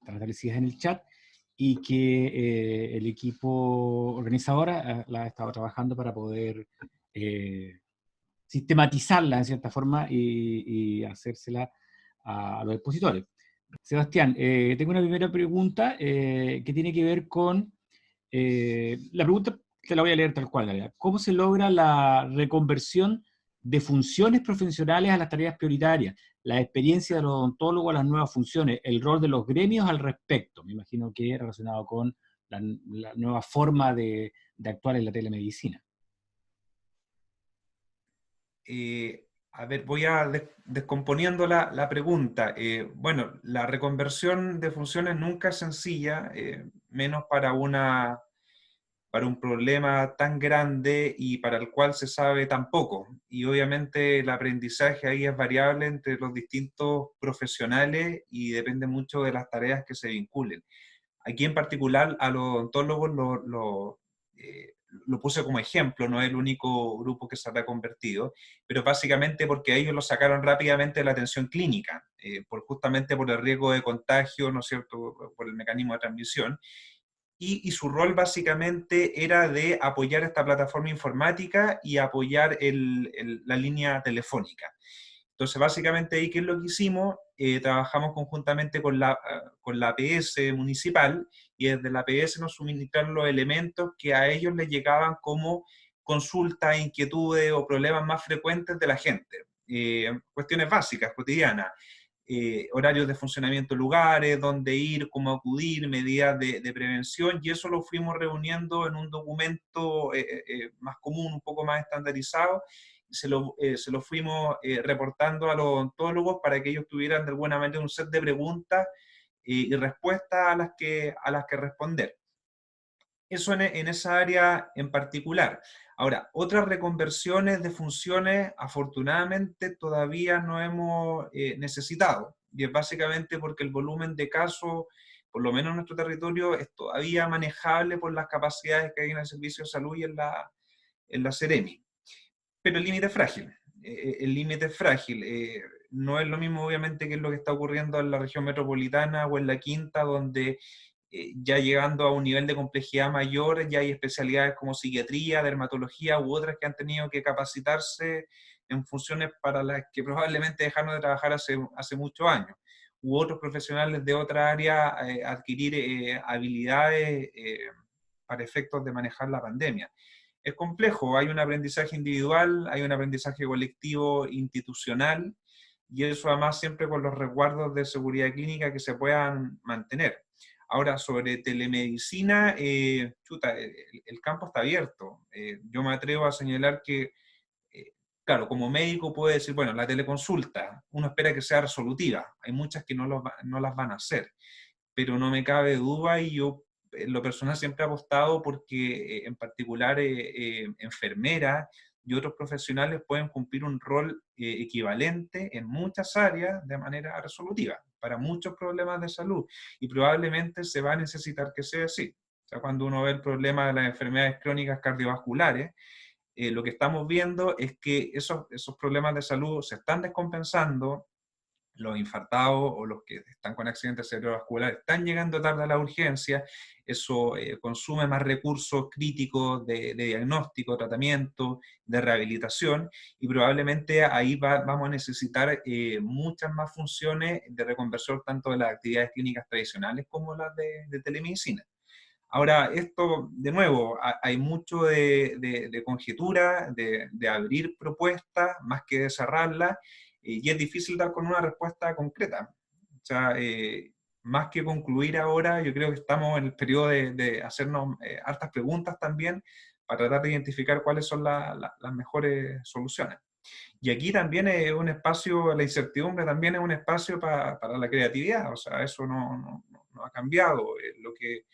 Speaker 2: establecidas en el chat y que el equipo organizador la ha estado trabajando para poder sistematizarla en cierta forma y hacérsela a los expositores. Sebastián, tengo una primera pregunta que tiene que ver con la pregunta. Te la voy a leer tal cual, Gabriela. ¿Cómo se logra la reconversión de funciones profesionales a las tareas prioritarias? La experiencia de los odontólogos a las nuevas funciones, el rol de los gremios al respecto. Me imagino que es relacionado con la nueva forma de actuar en la telemedicina.
Speaker 1: A ver, voy a descomponiendo la pregunta. Bueno, la reconversión de funciones nunca es sencilla, menos para un problema tan grande y para el cual se sabe tan poco. Y obviamente el aprendizaje ahí es variable entre los distintos profesionales y depende mucho de las tareas que se vinculen. Aquí en particular a los odontólogos lo puse como ejemplo, no es el único grupo que se ha reconvertido, pero básicamente porque ellos lo sacaron rápidamente de la atención clínica, justamente por el riesgo de contagio, ¿no es cierto?, por el mecanismo de transmisión, y su rol básicamente era de apoyar esta plataforma informática y apoyar la línea telefónica. Entonces, básicamente ahí, ¿qué es lo que hicimos? Trabajamos conjuntamente con la APS municipal, y desde la APS nos suministraron los elementos que a ellos les llegaban como consultas, inquietudes o problemas más frecuentes de la gente. Cuestiones básicas, cotidianas. Horarios de funcionamiento de lugares, dónde ir, cómo acudir, medidas de prevención, y eso lo fuimos reuniendo en un documento más común, un poco más estandarizado, y se lo fuimos reportando a los odontólogos para que ellos tuvieran de alguna manera un set de preguntas y respuestas a las que responder. Eso en esa área en particular. Ahora, otras reconversiones de funciones, afortunadamente, todavía no hemos necesitado. Y es básicamente porque el volumen de casos, por lo menos en nuestro territorio, es todavía manejable por las capacidades que hay en el Servicio de Salud y en la Seremi. Pero el límite es frágil. El límite es frágil. No es lo mismo, obviamente, que es lo que está ocurriendo en la región metropolitana o en la Quinta, donde ya llegando a un nivel de complejidad mayor, ya hay especialidades como psiquiatría, dermatología u otras que han tenido que capacitarse en funciones para las que probablemente dejaron de trabajar hace muchos años, u otros profesionales de otra área adquirir habilidades para efectos de manejar la pandemia. Es complejo, hay un aprendizaje individual, hay un aprendizaje colectivo institucional, y eso además siempre con los resguardos de seguridad clínica que se puedan mantener. Ahora, sobre telemedicina, el campo está abierto. Yo me atrevo a señalar que, claro, como médico puedo decir, bueno, la teleconsulta, uno espera que sea resolutiva. Hay muchas que no las van a hacer, pero no me cabe duda, y yo en lo personal siempre he apostado porque en particular enfermeras y otros profesionales pueden cumplir un rol equivalente en muchas áreas de manera resolutiva para muchos problemas de salud, y probablemente se va a necesitar que sea así. O sea, cuando uno ve el problema de las enfermedades crónicas cardiovasculares, lo que estamos viendo es que esos problemas de salud se están descompensando. Los infartados o los que están con accidentes cerebrovasculares están llegando tarde a la urgencia. Eso consume más recursos críticos de diagnóstico, tratamiento, de rehabilitación, y probablemente ahí vamos a necesitar muchas más funciones de reconversión, tanto de las actividades clínicas tradicionales como las de telemedicina. Ahora, esto, de nuevo, hay mucho de conjetura, de abrir propuestas más que de cerrarlas, y es difícil dar con una respuesta concreta. O sea, más que concluir ahora, yo creo que estamos en el periodo de hacernos hartas preguntas también para tratar de identificar cuáles son las mejores soluciones. Y aquí también es un espacio, la incertidumbre también es un espacio para la creatividad. O sea, eso no ha cambiado. Lo que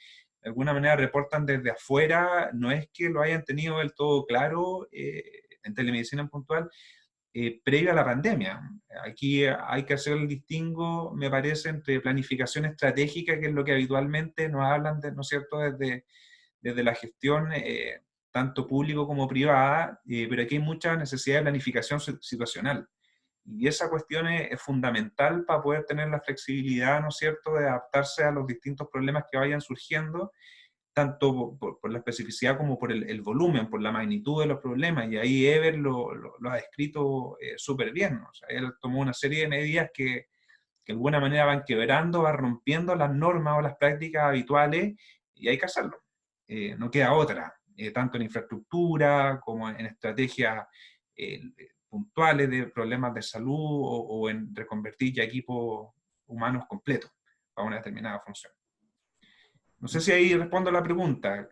Speaker 1: de alguna manera reportan desde afuera no es que lo hayan tenido del todo claro en telemedicina en puntual previo a la pandemia. Aquí hay que hacer el distingo, me parece, entre planificación estratégica, que es lo que habitualmente nos hablan, ¿no es cierto?, desde la gestión tanto público como privada, pero aquí hay mucha necesidad de planificación situacional. Y esa cuestión es fundamental para poder tener la flexibilidad, ¿no es cierto?, de adaptarse a los distintos problemas que vayan surgiendo, tanto por la especificidad como por el volumen, por la magnitud de los problemas. Y ahí Ever lo ha descrito súper bien, ¿no? O sea, él tomó una serie de medidas que de alguna manera van quebrando, van rompiendo las normas o las prácticas habituales, y hay que hacerlo. No queda otra, tanto en infraestructura como en estrategias puntuales de problemas de salud o en reconvertir ya equipos humanos completos para una determinada función. No sé si ahí respondo a la pregunta.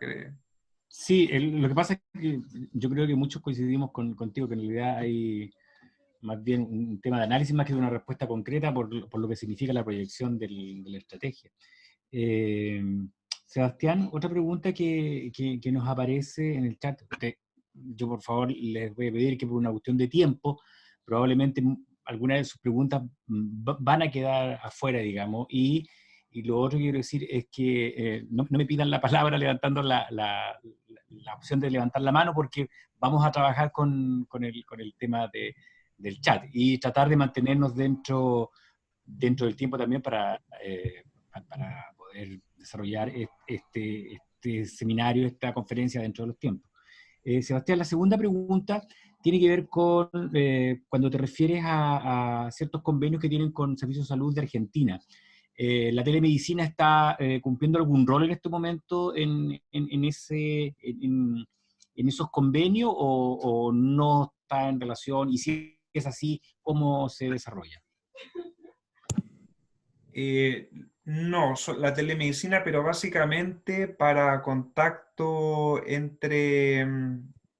Speaker 2: Sí, lo que pasa es que yo creo que muchos coincidimos contigo, que en realidad hay más bien un tema de análisis más que de una respuesta concreta por lo que significa la proyección de la estrategia. Sebastián, otra pregunta que nos aparece en el chat. Yo por favor les voy a pedir que por una cuestión de tiempo, probablemente algunas de sus preguntas van a quedar afuera, digamos, y lo otro que quiero decir es que no me pidan la palabra levantando la opción de levantar la mano porque vamos a trabajar con el tema del chat y tratar de mantenernos dentro del tiempo también para poder desarrollar este seminario, esta conferencia dentro de los tiempos. Sebastián, la segunda pregunta tiene que ver con cuando te refieres a ciertos convenios que tienen con Servicios de Salud de Argentina. ¿La telemedicina está cumpliendo algún rol en este momento en esos convenios o no está en relación? Y si es así, ¿cómo se desarrolla?
Speaker 1: No, la telemedicina, pero básicamente para contacto entre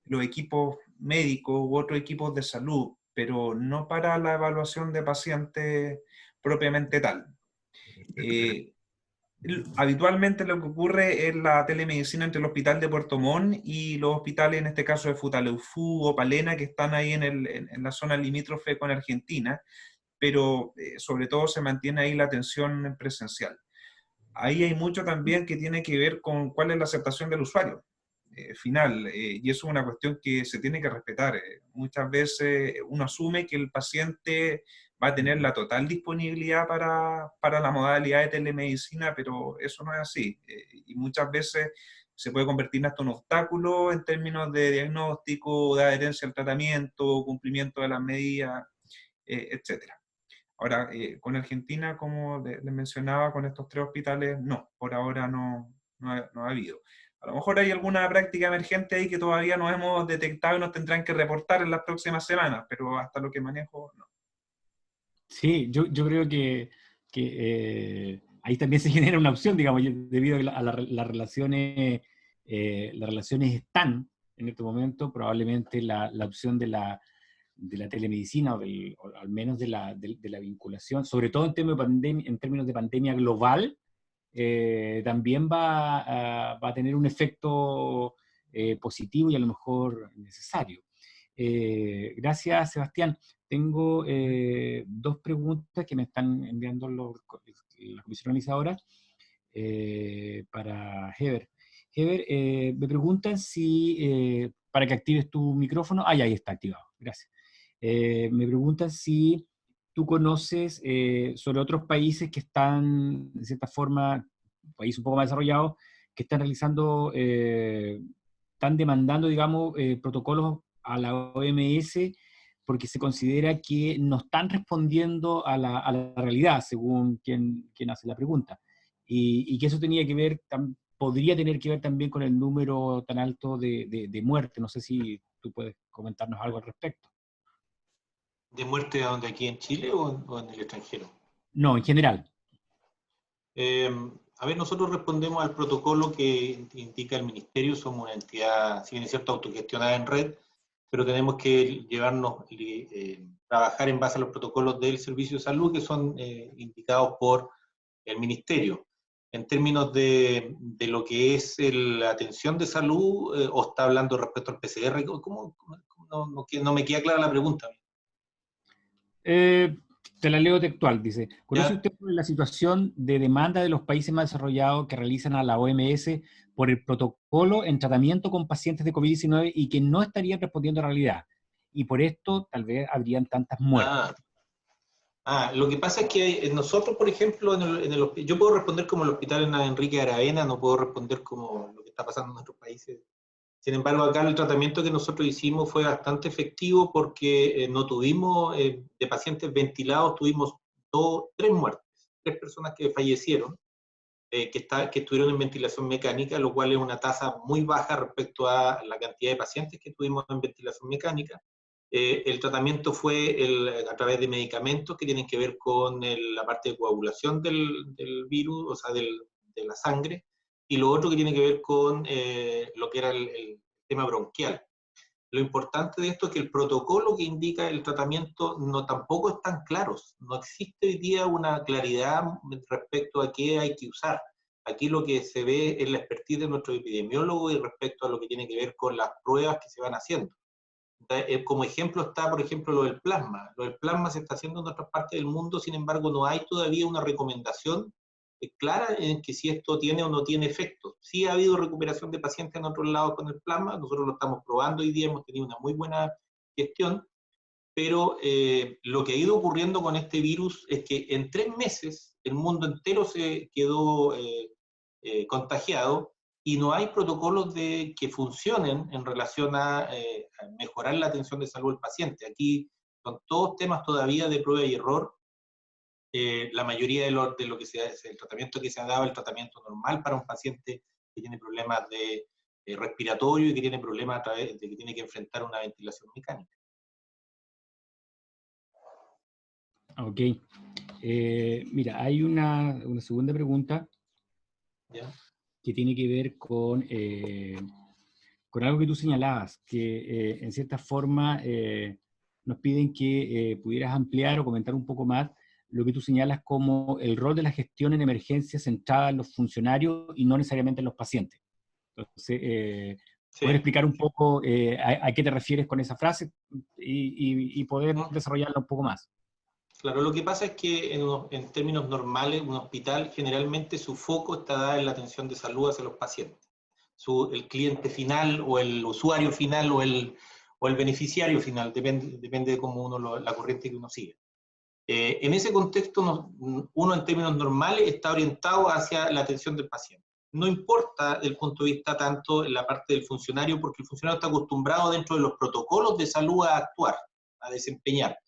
Speaker 1: los equipos médicos u otros equipos de salud, pero no para la evaluación de pacientes propiamente tal. Habitualmente lo que ocurre es la telemedicina entre el Hospital de Puerto Montt y los hospitales, en este caso de Futaleufú o Palena, que están ahí en la zona limítrofe con Argentina, pero sobre todo se mantiene ahí la atención presencial. Ahí hay mucho también que tiene que ver con cuál es la aceptación del usuario final, y eso es una cuestión que se tiene que respetar. Muchas veces uno asume que el paciente va a tener la total disponibilidad para la modalidad de telemedicina, pero eso no es así. Y muchas veces se puede convertir en hasta un obstáculo en términos de diagnóstico, de adherencia al tratamiento, cumplimiento de las medidas, etcétera. Ahora, con Argentina, como les mencionaba, con estos 3 hospitales, no, por ahora no ha habido. A lo mejor hay alguna práctica emergente ahí que todavía no hemos detectado y nos tendrán que reportar en las próximas semanas, pero hasta lo que manejo, no.
Speaker 2: Sí, yo creo que ahí también se genera una opción, digamos, debido a las relaciones están en este momento, probablemente la opción de la telemedicina o al menos de la vinculación, sobre todo en términos de pandemia global, también va a tener un efecto positivo y a lo mejor necesario. Gracias, Sebastián. Tengo 2 preguntas que me están enviando la comisión organizadora para Heber. Heber, me preguntan si, para que actives tu micrófono, ya ahí está activado, gracias. Me preguntan si tú conoces sobre otros países que están, de cierta forma, países un poco más desarrollados, que están realizando, están demandando, digamos, protocolos a la OMS porque se considera que no están respondiendo a la realidad, según quien hace la pregunta. Y que eso podría tener que ver también con el número tan alto de muertes. No sé si tú puedes comentarnos algo al respecto.
Speaker 3: ¿De muerte a donde aquí en Chile o en el extranjero?
Speaker 2: No, en general.
Speaker 3: A ver, nosotros respondemos al protocolo que indica el Ministerio, somos una entidad, si bien es cierto, autogestionada en red, pero tenemos que trabajar en base a los protocolos del Servicio de Salud que son indicados por el Ministerio. En términos de lo que es la atención de salud, o está hablando respecto al PCR, ¿cómo? No me queda clara la pregunta.
Speaker 2: Te la leo textual, dice. ¿Conoce
Speaker 3: ¿Ya?
Speaker 2: usted la situación de demanda de los países más desarrollados que realizan a la OMS por el protocolo en tratamiento con pacientes de COVID-19 y que no estarían respondiendo a la realidad? Y por esto tal vez habrían tantas muertes.
Speaker 3: Lo que pasa es que nosotros, por ejemplo, yo puedo responder como el hospital en Enrique Aravena, no puedo responder como lo que está pasando en nuestros países. Sin embargo, acá el tratamiento que nosotros hicimos fue bastante efectivo porque no tuvimos, de pacientes ventilados, tuvimos 3 muertes, 3 personas que fallecieron, que estuvieron en ventilación mecánica, lo cual es una tasa muy baja respecto a la cantidad de pacientes que tuvimos en ventilación mecánica. El tratamiento fue a través de medicamentos que tienen que ver con la parte de coagulación del virus, o sea, de la sangre, y lo otro que tiene que ver con lo que era el tema bronquial. Lo importante de esto es que el protocolo que indica el tratamiento tampoco es tan claro. No existe hoy día una claridad respecto a qué hay que usar. Aquí lo que se ve es la expertise de nuestro epidemiólogo y respecto a lo que tiene que ver con las pruebas que se van haciendo. Como ejemplo está, por ejemplo, lo del plasma. Lo del plasma se está haciendo en otras partes del mundo, sin embargo, no hay todavía una recomendación clara en que si esto tiene o no tiene efectos. Sí ha habido recuperación de pacientes en otros lados con el plasma, nosotros lo estamos probando hoy día, hemos tenido una muy buena gestión, pero lo que ha ido ocurriendo con este virus es que en 3 meses el mundo entero se quedó contagiado y no hay protocolos que funcionen en relación a mejorar la atención de salud del paciente. Aquí son todos temas todavía de prueba y error. La mayoría de lo que el tratamiento que se ha dado es el tratamiento normal para un paciente que tiene problemas de respiratorio y que tiene problemas a través de que tiene que enfrentar una ventilación mecánica.
Speaker 2: Ok. Mira, hay una segunda pregunta.
Speaker 3: ¿Ya?
Speaker 2: Que tiene que ver con algo que tú señalabas, que en cierta forma nos piden que pudieras ampliar o comentar un poco más lo que tú señalas como el rol de la gestión en emergencias centrada en los funcionarios y no necesariamente en los pacientes. Entonces,
Speaker 3: Sí.
Speaker 2: ¿puedes explicar un poco a qué te refieres con esa frase y poder desarrollarla un poco más?
Speaker 3: Claro, lo que pasa es que en términos normales, un hospital generalmente su foco está dado en la atención de salud hacia los pacientes. El cliente final o el usuario final o el beneficiario final, depende de cómo la corriente que uno sigue. En ese contexto, uno en términos normales está orientado hacia la atención del paciente. No importa desde el punto de vista tanto en la parte del funcionario, porque el funcionario está acostumbrado dentro de los protocolos de salud a actuar, a desempeñar.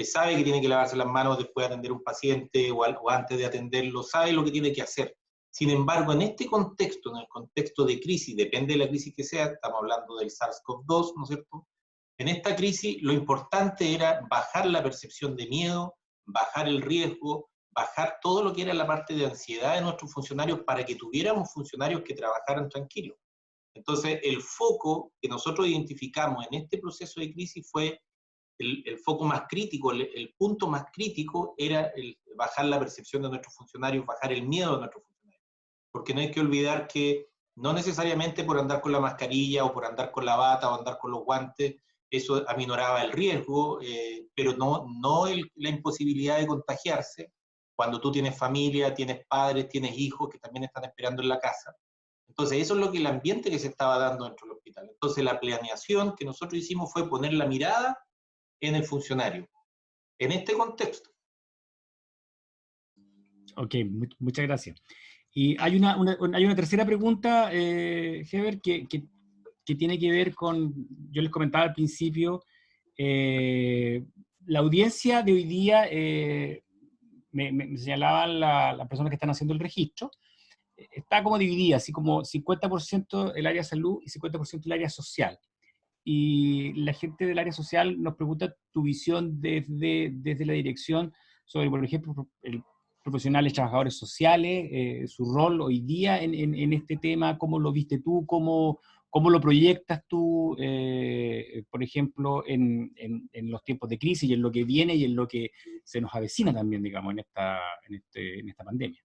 Speaker 3: Sabe que tiene que lavarse las manos después de atender a un paciente o antes de atenderlo, sabe lo que tiene que hacer. Sin embargo, en este contexto, en el contexto de crisis, depende de la crisis que sea, estamos hablando del SARS-CoV-2, ¿no es cierto? En esta crisis lo importante era bajar la percepción de miedo, bajar el riesgo, bajar todo lo que era la parte de ansiedad de nuestros funcionarios para que tuviéramos funcionarios que trabajaran tranquilos. Entonces, el foco que nosotros identificamos en este proceso de crisis fue el foco más crítico, el punto más crítico era bajar la percepción de nuestros funcionarios, bajar el miedo de nuestros funcionarios. Porque no hay que olvidar que no necesariamente por andar con la mascarilla o por andar con la bata o andar con los guantes, eso aminoraba el riesgo, pero no la imposibilidad de contagiarse cuando tú tienes familia, tienes padres, tienes hijos que también están esperando en la casa. Entonces, eso es lo que el ambiente que se estaba dando dentro del hospital. Entonces, la planeación que nosotros hicimos fue poner la mirada en el funcionario, en este contexto.
Speaker 2: Ok, muchas gracias. Y hay una tercera pregunta, Heber, que tiene que ver con, yo les comentaba al principio, la audiencia de hoy día, me señalaban las personas que están haciendo el registro, está como dividida, así como 50% el área salud y 50% el área social. Y la gente del área social nos pregunta tu visión desde la dirección sobre, por ejemplo, profesionales, trabajadores sociales, su rol hoy día en este tema, cómo lo viste tú, cómo lo proyectas tú, por ejemplo, en los tiempos de crisis y en lo que viene y en lo que se nos avecina también, digamos, en esta pandemia.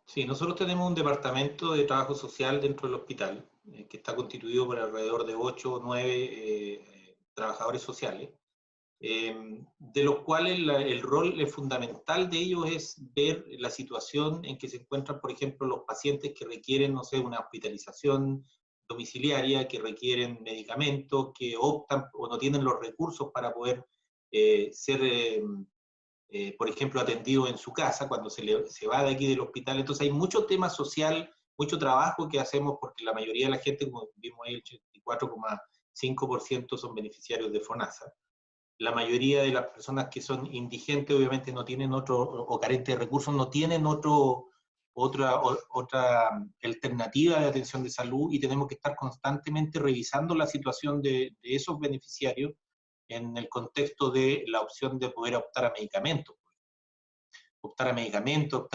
Speaker 3: Sí, nosotros tenemos un departamento de trabajo social dentro del hospital, que está constituido por alrededor de 8 o 9 trabajadores sociales, de los cuales el rol fundamental de ellos es ver la situación en que se encuentran, por ejemplo, los pacientes que requieren, no sé, una hospitalización domiciliaria, que requieren medicamentos, que optan o no tienen los recursos para poder ser por ejemplo, atendido en su casa cuando se va de aquí del hospital. Entonces hay mucho tema social, mucho trabajo que hacemos porque la mayoría de la gente, como vimos ahí, el 84,5% son beneficiarios de FONASA. La mayoría de las personas que son indigentes obviamente no tienen o carentes de recursos, no tienen otra alternativa de atención de salud y tenemos que estar constantemente revisando la situación de esos beneficiarios en el contexto de la opción de poder optar a medicamentos, optar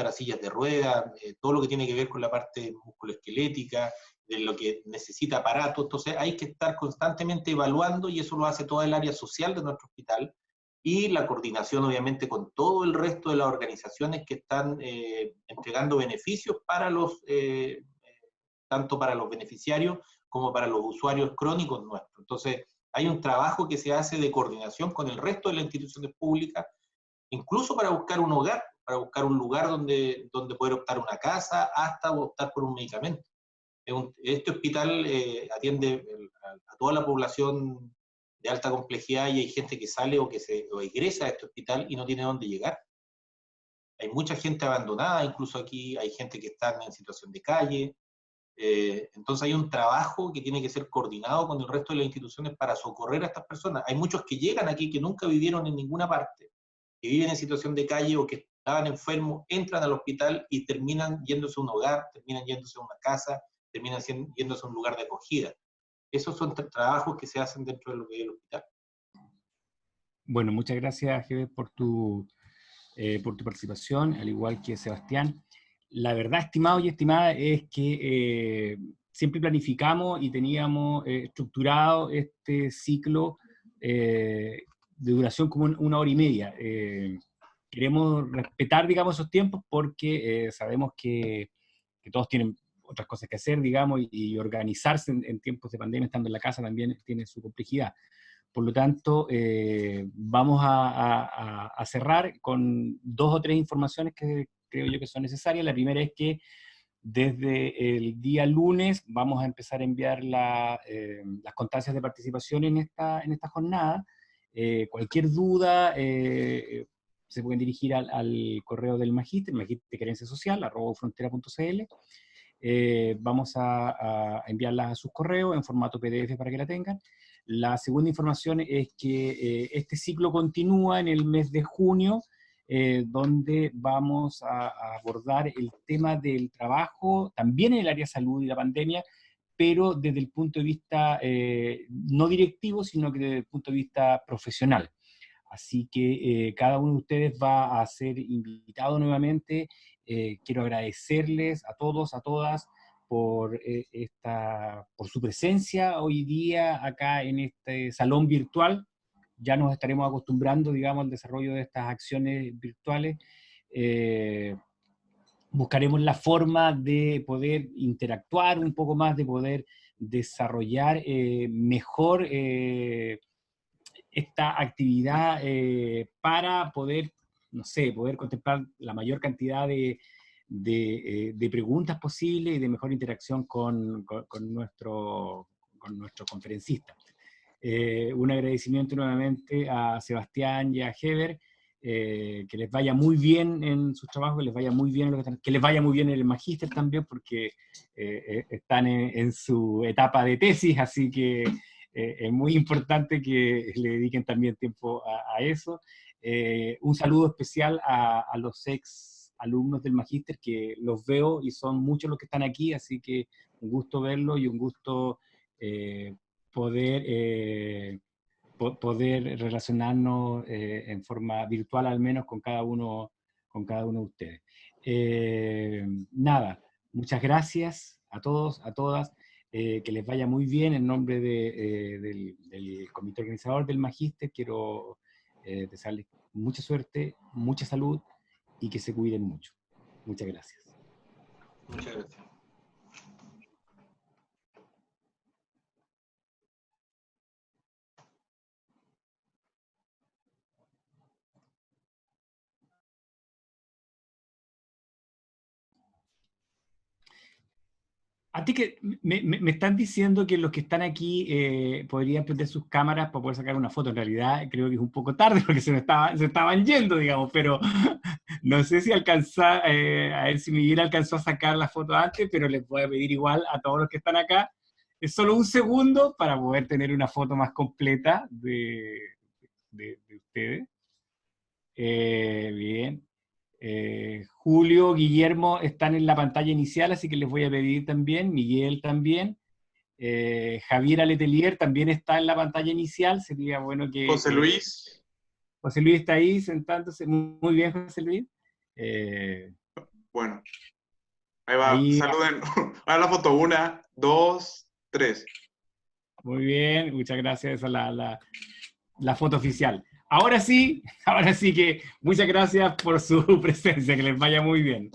Speaker 3: a sillas de ruedas, todo lo que tiene que ver con la parte musculoesquelética, de lo que necesita aparatos. Entonces hay que estar constantemente evaluando y eso lo hace toda el área social de nuestro hospital y la coordinación obviamente con todo el resto de las organizaciones que están entregando beneficios para tanto para los beneficiarios como para los usuarios crónicos nuestros. Entonces hay un trabajo que se hace de coordinación con el resto de las instituciones públicas, incluso para buscar un hogar, para buscar un lugar donde poder optar una casa, hasta optar por un medicamento. Este hospital atiende a toda la población de alta complejidad, y hay gente que sale o egresa a este hospital y no tiene dónde llegar. Hay mucha gente abandonada, incluso aquí hay gente que está en situación de calle. Entonces hay un trabajo que tiene que ser coordinado con el resto de las instituciones para socorrer a estas personas. Hay muchos que llegan aquí que nunca vivieron en ninguna parte, que viven en situación de calle o que estaban enfermos, entran al hospital y terminan yéndose a un hogar, terminan yéndose a una casa, terminan yéndose a un lugar de acogida. Esos son trabajos que se hacen dentro de lo que es el hospital.
Speaker 2: Bueno, muchas gracias, Jebe, por tu participación, al igual que Sebastián. La verdad, estimado y estimada, es que siempre planificamos y teníamos estructurado este ciclo de duración como 1 hora y media. Queremos respetar, digamos, esos tiempos porque sabemos que todos tienen otras cosas que hacer, digamos, y organizarse en tiempos de pandemia, estando en la casa, también tiene su complejidad. Por lo tanto, vamos a cerrar con 2 o 3 informaciones que creo yo que son necesarias. La primera es que desde el día lunes vamos a empezar a enviar las constancias de participación en esta jornada. Cualquier duda se pueden dirigir al correo del Magíster, magistergerenciasocial@ufrontera.cl. Vamos a enviarlas a sus correos en formato PDF para que la tengan. La segunda información es que este ciclo continúa en el mes de junio, donde vamos a abordar el tema del trabajo, también en el área de salud y la pandemia, pero desde el punto de vista no directivo, sino que desde el punto de vista profesional. Así que cada uno de ustedes va a ser invitado nuevamente. Quiero agradecerles a todos, a todas, por su presencia hoy día acá en este salón virtual. Ya nos estaremos acostumbrando, digamos, al desarrollo de estas acciones virtuales. Buscaremos la forma de poder interactuar un poco más, de poder desarrollar mejor esta actividad para poder, no sé, poder contemplar la mayor cantidad de preguntas posibles y de mejor interacción con nuestro conferencista. Un agradecimiento nuevamente a Sebastián y a Heber, que les vaya muy bien en sus trabajos, que les vaya muy bien que les vaya muy bien en el magíster también, porque están en su etapa de tesis, así que es muy importante que le dediquen también tiempo a eso. Un saludo especial a los ex alumnos del magíster, que los veo y son muchos los que están aquí, así que un gusto verlos y un gusto poder relacionarnos en forma virtual, al menos con cada uno de ustedes. Nada, muchas gracias a todos, a todas. Que les vaya muy bien. En nombre del comité organizador del Magíster, quiero desearles mucha suerte, mucha salud y que se cuiden mucho. Muchas gracias.
Speaker 3: Muchas gracias.
Speaker 2: A ti que me están diciendo que los que están aquí podrían prender sus cámaras para poder sacar una foto. En realidad creo que es un poco tarde porque se estaban yendo, digamos, pero no sé si a ver si Miguel alcanzó a sacar la foto antes, pero les voy a pedir igual a todos los que están acá. Es solo un segundo para poder tener una foto más completa de ustedes. Bien. Julio, Guillermo están en la pantalla inicial, así que les voy a pedir también, Miguel también, Javier Letelier también está en la pantalla inicial, sería bueno que...
Speaker 4: José Luis.
Speaker 2: José Luis está ahí sentándose, muy bien José Luis.
Speaker 4: Bueno, ahí va, saluden, ahora la foto, 1, 2, 3.
Speaker 2: Muy bien, muchas gracias, esa es la foto oficial. Ahora sí que muchas gracias por su presencia, que les vaya muy bien.